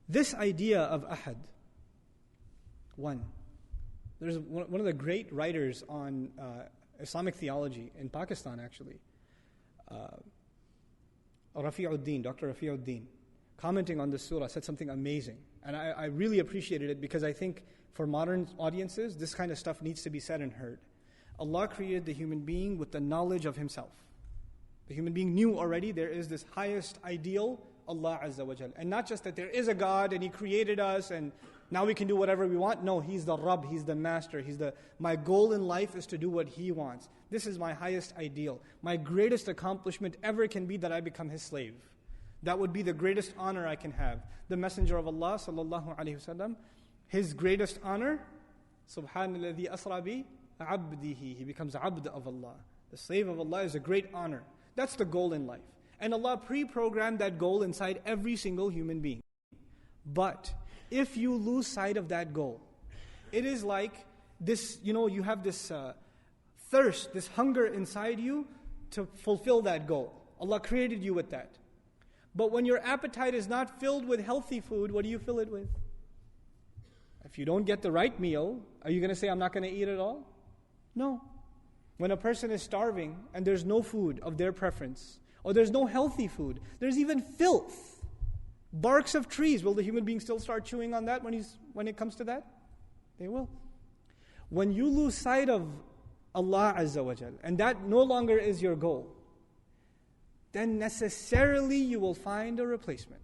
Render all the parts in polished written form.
This idea of ahad, there's one of the great writers on Islamic theology in Pakistan actually, Dr. Rafi'uddin, commenting on this surah, said something amazing. And I really appreciated it because I think for modern audiences, this kind of stuff needs to be said and heard. Allah created the human being with the knowledge of Himself. The human being knew already there is this highest ideal, Allah Azza wa Jal. And not just that there is a God and He created us and now we can do whatever we want. No, He's the Rabb, He's the Master. My goal in life is to do what He wants. This is my highest ideal. My greatest accomplishment ever can be that I become His slave. That would be the greatest honor I can have. The Messenger of Allah sallallahu alaihi wasallam, his greatest honor, Subhanalladhi asra bi abdihi. He becomes abd of Allah. The slave of Allah is a great honor. That's the goal in life. And Allah pre-programmed that goal inside every single human being. But if you lose sight of that goal, it is like this, you have this thirst, this hunger inside you to fulfill that goal. Allah created you with that. But when your appetite is not filled with healthy food, what do you fill it with? If you don't get the right meal, are you going to say, I'm not going to eat at all? No. When a person is starving and there's no food of their preference, or there's no healthy food, there's even filth, barks of trees, will the human being still start chewing on that when it comes to that? They will. When you lose sight of Allah Azza wa Jal, and that no longer is your goal, then necessarily you will find a replacement.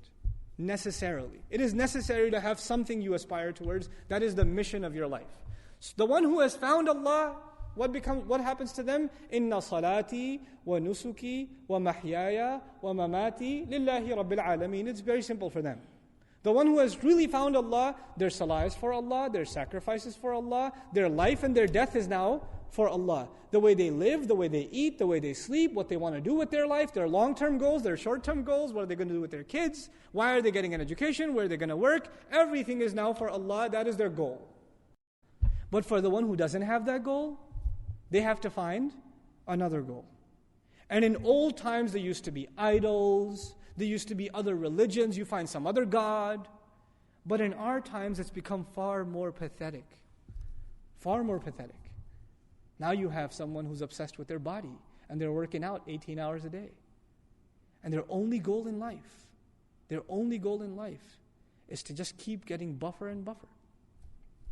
Necessarily. It is necessary to have something you aspire towards. That is the mission of your life. So the one who has found Allah, what happens to them? Inna salati wa nusuki wa mahyaya wa mamati lillahi rabbil alameen. It's very simple for them. The one who has really found Allah, their salah is for Allah, their sacrifices for Allah, their life and their death is now for Allah. The way they live, the way they eat, the way they sleep, what they want to do with their life, their long-term goals, their short-term goals, what are they going to do with their kids, why are they getting an education, where are they going to work, everything is now for Allah, that is their goal. But for the one who doesn't have that goal, they have to find another goal. And in old times there used to be idols, there used to be other religions, you find some other God. But in our times it's become far more pathetic. Far more pathetic. Now you have someone who's obsessed with their body and they're working out 18 hours a day. And their only goal in life is to just keep getting buffer and buffer.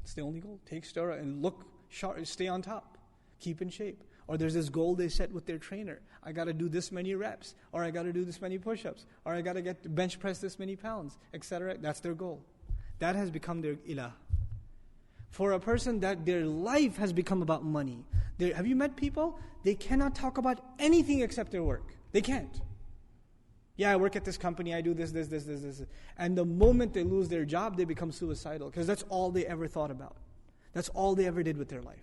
It's the only goal. Take steroid and look sharp, stay on top, keep in shape. Or there's this goal they set with their trainer. I got to do this many reps, or I got to do this many push-ups, or I got to get bench press this many pounds, etc. That's their goal. That has become their ilah. For a person that their life has become about money. Have you met people? They cannot talk about anything except their work. They can't. Yeah, I work at this company, I do this. And the moment they lose their job, they become suicidal. Because that's all they ever thought about. That's all they ever did with their life.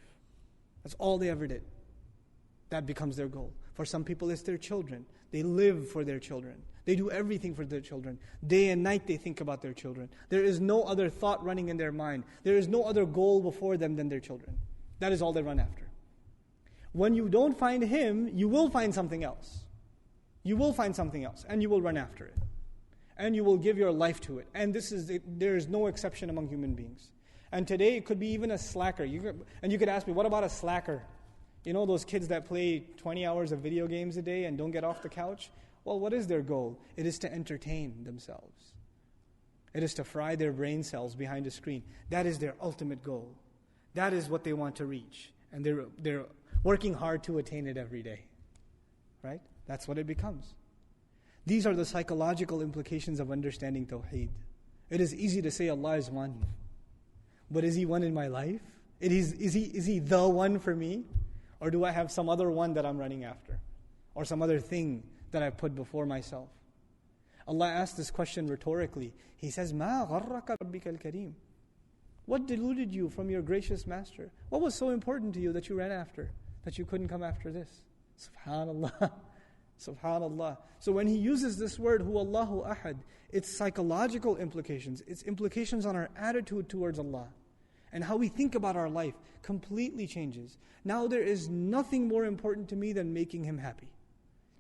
That's all they ever did. That becomes their goal. For some people, it's their children. They live for their children. They do everything for their children. Day and night they think about their children. There is no other thought running in their mind. There is no other goal before them than their children. That is all they run after. When you don't find Him, you will find something else. You will find something else, and you will run after it. And you will give your life to it. And there is no exception among human beings. And today it could be even a slacker. And you could ask me, what about a slacker? You know those kids that play 20 hours of video games a day and don't get off the couch? Well, what is their goal? It is to entertain themselves. It is to fry their brain cells behind a screen. That is their ultimate goal. That is what they want to reach. And they're working hard to attain it every day. Right? That's what it becomes. These are the psychological implications of understanding Tawheed. It is easy to say Allah is one. But is He one in my life? Is he the one for me? Or do I have some other one that I'm running after? Or some other thing that I've put before myself? Allah asked this question rhetorically. He says, مَا غَرَّكَ رَبِّكَ الْكَرِيمِ. What deluded you from your gracious Master? What was so important to you that you ran after, that you couldn't come after this? Subhanallah. Subhanallah. So when He uses this word, Huwallahu Ahad, its psychological implications, its implications on our attitude towards Allah, and how we think about our life completely changes. Now there is nothing more important to me than making Him happy.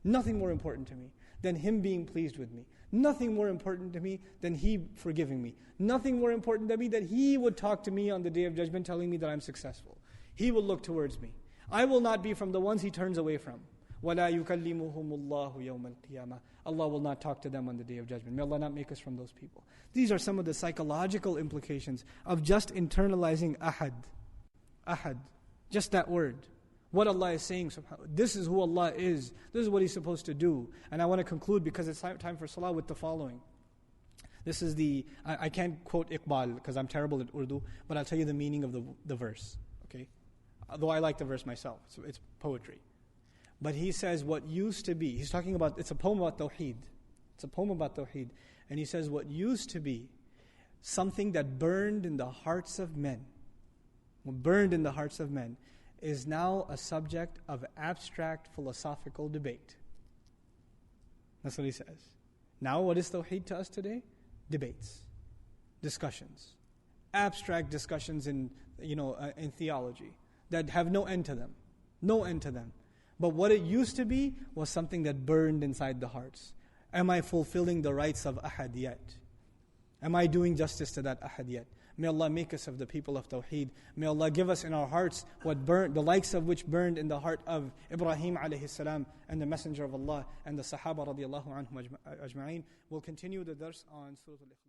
Nothing more important to me. than Him being pleased with me. Nothing more important to me than He forgiving me. Nothing more important to me that He would talk to me on the Day of Judgment telling me that I'm successful. He will look towards me. I will not be from the ones He turns away from. وَلَا يُكَلِّمُهُمُ اللَّهُ يَوْمَ الْقِيَامَةِ. Allah will not talk to them on the Day of Judgment. May Allah not make us from those people. These are some of the psychological implications of just internalizing ahad. Ahad. Just that word. What Allah is saying, this is who Allah is. This is what He's supposed to do. And I want to conclude, because it's time for salah, with the following. This is I can't quote Iqbal because I'm terrible at Urdu, but I'll tell you the meaning of the verse. Okay? Though I like the verse myself. So it's poetry. But he says what used to be, he's talking about, it's a poem about Tawheed. It's a poem about Tawheed. And he says what used to be something that burned in the hearts of men, is now a subject of abstract philosophical debate. That's what he says. Now what is Tawheed to us today? Debates, discussions, abstract discussions in theology that have no end to them. No end to them. But what it used to be was something that burned inside the hearts. Am I fulfilling the rights of ahad yet? Am I doing justice to that ahad yet? May Allah make us of the people of Tawheed. May Allah give us in our hearts what burned, the likes of which burned in the heart of Ibrahim alayhi salam and the Messenger of Allah and the Sahaba radiallahu anhum ajma'een. We'll continue the dars on Surah Al-Ikhlas.